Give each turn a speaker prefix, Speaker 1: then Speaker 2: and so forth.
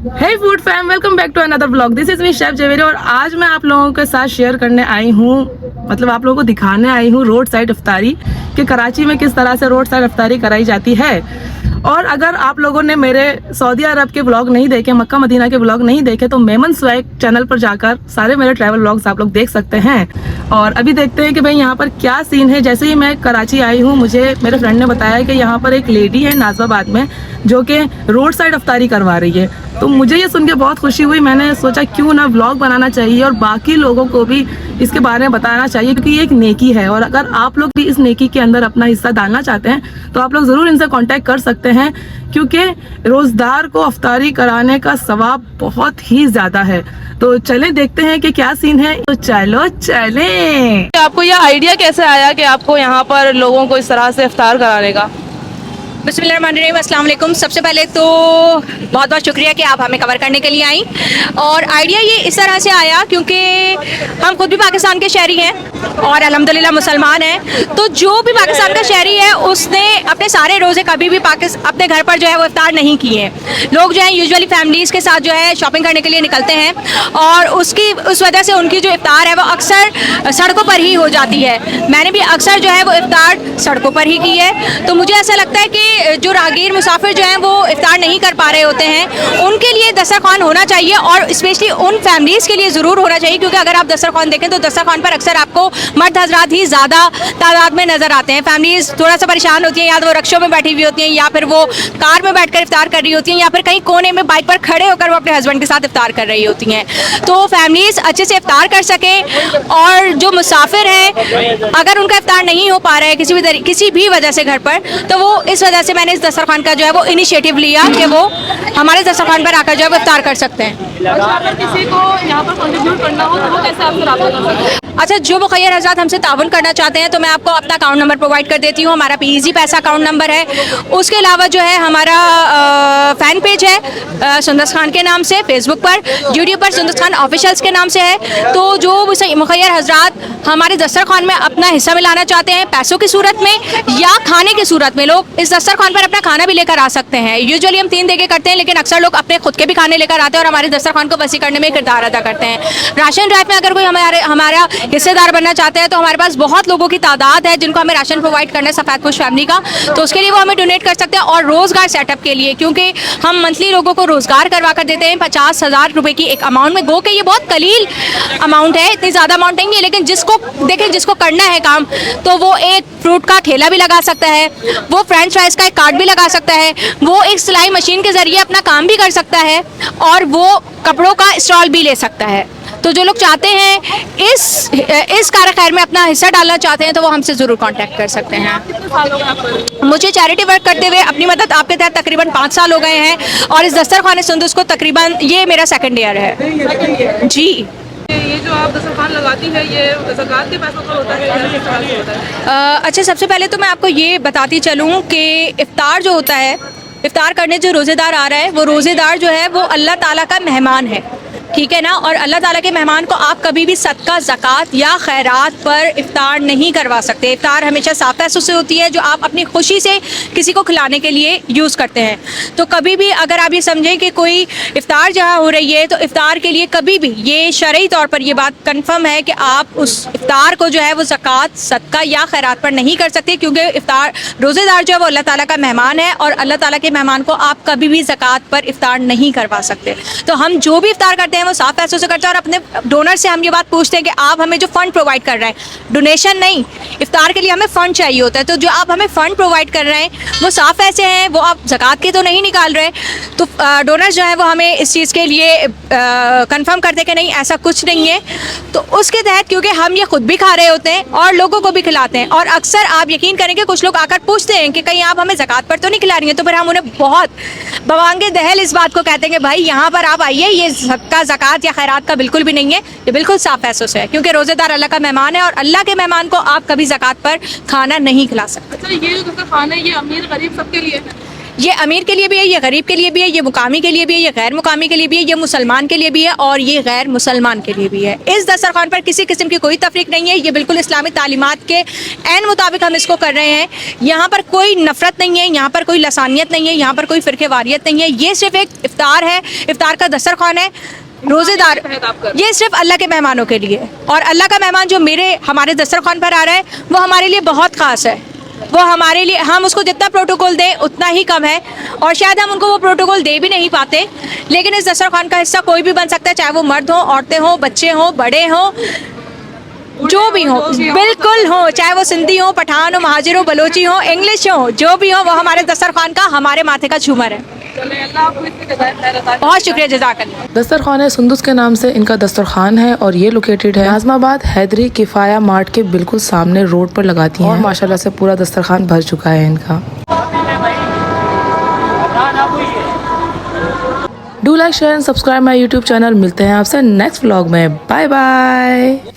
Speaker 1: Hey food fam, welcome back to another blog. This is me chef Zaveri और आज मैं आप लोगों के साथ शेयर करने आई हूँ, मतलब आप लोगों को दिखाने आई हूँ रोड साइड इफ्तारी कि कराची में किस तरह से रोड साइड इफ्तारी कराई जाती है। और अगर आप लोगों ने मेरे सऊदी अरब के ब्लॉग नहीं देखे, मक्का मदीना के ब्लॉग नहीं देखे, तो मेमन स्वैग चैनल पर जाकर सारे मेरे ट्रैवल ब्लॉग्स आप लोग देख सकते हैं। और अभी देखते हैं कि भाई यहाँ पर क्या सीन है। जैसे ही मैं कराची आई हूँ, मुझे मेरे फ्रेंड ने बताया कि यहाँ पर एक लेडी है नाजबाबाद में जो कि रोड साइड इफ्तारी करवा रही है। तो मुझे ये सुन के बहुत खुशी हुई। मैंने सोचा क्यों ना व्लॉग बनाना चाहिए और बाकी लोगों को भी इसके बारे में बताना चाहिए, क्योंकि ये एक नेकी है। और अगर आप लोग भी इस नेकी के अंदर अपना हिस्सा डालना चाहते हैं तो आप लोग ज़रूर इनसे कांटेक्ट कर सकते हैं, क्योंकि रोज़दार को इफ्तारी कराने का सवाब बहुत ही ज़्यादा है। तो चलें देखते हैं कि क्या सीन है। तो चलो चलें। आपको यह आइडिया कैसे आया कि आपको यहाँ पर लोगों को इस तरह से इफ्तार कराने का?
Speaker 2: बिस्मिल्लाहिर्रहमानिर्रहीम, अस्सलाम वालेकुम। सबसे पहले तो बहुत बहुत शुक्रिया कि आप हमें कवर करने के लिए आई। और आइडिया ये इस तरह से आया क्योंकि हम खुद भी पाकिस्तान के शहरी हैं और अल्हम्दुलिल्लाह मुसलमान हैं। तो जो भी पाकिस्तान का शहरी है उसने अपने सारे रोज़े कभी भी अपने घर पर जो है वो इफ्तार नहीं किए हैं। लोग जो है यूजुअली फैमिलीज़ के साथ जो है शॉपिंग करने के लिए निकलते हैं और उस वजह से उनकी जो इफ्तार है वो अक्सर सड़कों पर ही हो जाती है। मैंने भी अक्सर जो है वो इफ्तार सड़कों पर ही की है। तो मुझे ऐसा लगता है कि जो रागीर मुसाफिर जो हैं वो इफ्तार नहीं कर पा रहे होते हैं, उनके लिए दस्तरखान होना चाहिए और स्पेशली उन फैमिलीज़ के लिए ज़रूर होना चाहिए। क्योंकि अगर आप दस्तरखान देखें तो दस्तरखान पर अक्सर आपको मर्द हजरात ही ज़्यादा तादाद में नज़र आते हैं। फैमिलीज़ थोड़ा सा परेशान होती हैं, या तो वो रक्शों में बैठी हुई होती हैं, या फिर वो कार में बैठ कर इफ्तार कर रही होती हैं, या फिर कहीं कोने में बाइक पर खड़े होकर वो अपने हस्बैंड के साथ इफ्तार कर रही होती हैं। तो फैमिलीज़ अच्छे से इफ्तार कर सकें। और जो मुसाफिर हैं अगर उनका इफ्तार नहीं हो पा रहा है किसी भी वजह से घर पर, तो वो इस वजह से मैंने इस दस्तरखान का जो है वो इनिशिएटिव लिया कि वो हमारे दस्तरखान पर आकर जो है वो इफ्तार कर सकते हैं।
Speaker 1: अगर किसी को यहाँ पर कंट्रीब्यूट करना हो तो वो कैसे आपसे राब्ता कर सकते हैं?
Speaker 2: अच्छा, जो मुखय्यर हज़रात हमसे ताउन करना चाहते हैं तो मैं आपको अपना अकाउंट नंबर प्रोवाइड कर देती हूँ। हमारा पीईजी पैसा अकाउंट नंबर है। उसके अलावा जो है हमारा फ़ैन पेज है सुंदस खान के नाम से फेसबुक पर, यूट्यूब पर सुंदस खान ऑफिशियल्स के नाम से है। तो जो मुखय्यर हज़रात हमारे दस्तरखान में अपना हिस्सा मिलाना चाहते हैं पैसों की सूरत में या खाने की सूरत में, लोग इस दस्तरखान पर अपना खाना भी लेकर आ सकते हैं। यूजुअली हम 3 देके करते हैं, लेकिन अक्सर लोग अपने खुद के भी खाने लेकर आते हैं और हमारे दस्तरखान को वसी करने में किरदार अदा करते हैं। राशन ड्राइव में अगर कोई हमारा हिस्सेदार बनना चाहते हैं तो हमारे पास बहुत लोगों की तादाद है जिनको हमें राशन प्रोवाइड करना है सफ़ेदपोश फैमिली का। तो उसके लिए वो हमें डोनेट कर सकते हैं। और रोज़गार सेटअप के लिए, क्योंकि हम मंथली लोगों को रोज़गार करवा कर देते हैं 50,000 रुपये की एक अमाउंट में। गो के ये बहुत कलील अमाउंट है, इतनी ज़्यादा अमाउंट नहीं है, लेकिन जिसको करना है काम तो वो एक फ्रूट का ठेला भी लगा सकता है, वो फ्रेंच फ्राइज का एक कार्ट भी लगा सकता है, वो एक सिलाई मशीन के ज़रिए अपना काम भी कर सकता है और वो कपड़ों का स्टॉल भी ले सकता है। तो जो लोग चाहते हैं इस कार खैर में अपना हिस्सा डालना चाहते हैं तो वो हमसे ज़रूर कांटेक्ट कर सकते हैं। मुझे चैरिटी वर्क करते हुए अपनी मदद आपके तहत तकरीबन 5 साल हो गए हैं और इस दस्तरखान सुंदस को तकरीबन ये मेरा 2nd ईयर है जी।
Speaker 1: ये जो आप दस्तरखान लगाती है ये ज़कात के पैसों पर होता है या किस तरह से होता है?
Speaker 2: अच्छा, सबसे पहले तो मैं आपको ये बताती चलूँ कि इफ्तार जो होता है, इफ्तार करने जो रोज़ेदार आ रहा है वो रोज़ेदार जो है वो अल्लाह ताला का मेहमान है, ठीक है ना। और अल्लाह ताला के मेहमान को आप कभी भी सदका, ज़कात या खैरात पर इफ्तार नहीं करवा सकते। इफ्तार हमेशा साफ पैसों से होती है जो आप अपनी खुशी से किसी को खिलाने के लिए यूज़ करते हैं। तो कभी भी अगर आप ये समझें कि कोई इफ्तार जहाँ हो रही है तो इफ्तार के लिए कभी भी ये शरई तौर पर ये बात कन्फर्म है कि आप उस इफ्तार को जो है वो ज़कात, सदका या खैरात पर नहीं कर सकते, क्योंकि इफ्तार रोज़ेदार जो है वो अल्लाह ताला का मेहमान है और अल्लाह ताला के मेहमान को आप कभी भी ज़कात पर इफ्तार नहीं करवा सकते। तो हम जो भी इफ्तार करते हैं वो साफ पैसों से करते हैं और अपने डोनर से हम ये बात पूछते हैं कि आप हमें जो फंड प्रोवाइड कर रहे हैं, डोनेशन नहीं, इफ्तार के लिए हमें फ़ंड चाहिए होता है। तो जो आप हमें फ़ंड प्रोवाइड कर रहे हैं वो साफ पैसे हैं, वो आप ज़कात के तो नहीं निकाल रहे। तो डोनर्स जो है वो हमें इस चीज़ के लिए कंफर्म करते हैं कि नहीं ऐसा कुछ नहीं है। तो उसके तहत क्योंकि हम ये खुद भी खा रहे होते हैं और लोगों को भी खिलाते हैं, और अक्सर आप यकीन करेंगे कुछ लोग आकर पूछते हैं कि कहीं आप हमें ज़कात पर तो नहीं खिला रही हैं, तो फिर हम उन्हें बहुत बवांगे दहल इस बात को कहते हैं कि भाई यहाँ पर आप आइए, ये सदका, ज़कात या खैरात का बिल्कुल भी नहीं है, ये बिल्कुल साफ पैसों से है, क्योंकि रोज़ेदार अल्लाह का मेहमान है और अल्लाह के मेहमान को आप कभी ज़कात पर खाना नहीं खिला सकते।
Speaker 1: अच्छा, ये जो खाना है ये अमीर गरीब सबके लिए है?
Speaker 2: ये अमीर के लिए भी है, ये गरीब के लिए भी है, ये मुकामी के लिए भी है, ये गैर मुकामी के लिए भी है, ये मुसलमान के लिए भी है और ये गैर मुसलमान के लिए भी है। इस दस्तरखान पर किसी किस्म की कोई तफरीक नहीं है, ये बिल्कुल इस्लामी तालीमात के ऐन मुताबिक हम इसको कर रहे हैं। यहाँ पर कोई नफरत नहीं है, यहाँ पर कोई लसानियत नहीं है, यहाँ पर कोई फ़िरक़े वारियत नहीं है। ये सिर्फ एक इफ्तार है, इफ्तार का दस्तरखान है। रोज़ेदार ये सिर्फ अल्लाह के मेहमानों के लिए, और अल्लाह का मेहमान जो हमारे दस्तरखान पर आ रहा है वो हमारे लिए बहुत ख़ास है। वो हमारे लिए, हम उसको जितना प्रोटोकॉल दें उतना ही कम है, और शायद हम उनको वो प्रोटोकॉल दे भी नहीं पाते। लेकिन इस दस्तरखान का हिस्सा कोई भी बन सकता है, चाहे वो मर्द हो, औरतें हों, बच्चे हों, बड़े हों, जो भी हो, बिल्कुल हो, चाहे वो सिंधी हो, पठान हो, महाजिर हो, बलोची हो, इंग्लिश हो, जो भी हो, वो हमारे दस्तरखान का, हमारे माथे का झूमर है। बहुत शुक्रिया, जज़ाकल्लाह।
Speaker 1: दस्तरखान सुंदुस के नाम से इनका दस्तरखान है और ये लोकेटेड है नाज़माबाद हैदरी किफ़ाया मार्ट के बिल्कुल सामने रोड पर लगाती हैं और माशाल्लाह से पूरा दस्तरखान भर चुका है इनका। Do like share and subscribe my YouTube channel. मिलते हैं आपसे नेक्स्ट व्लॉग में। Bye bye.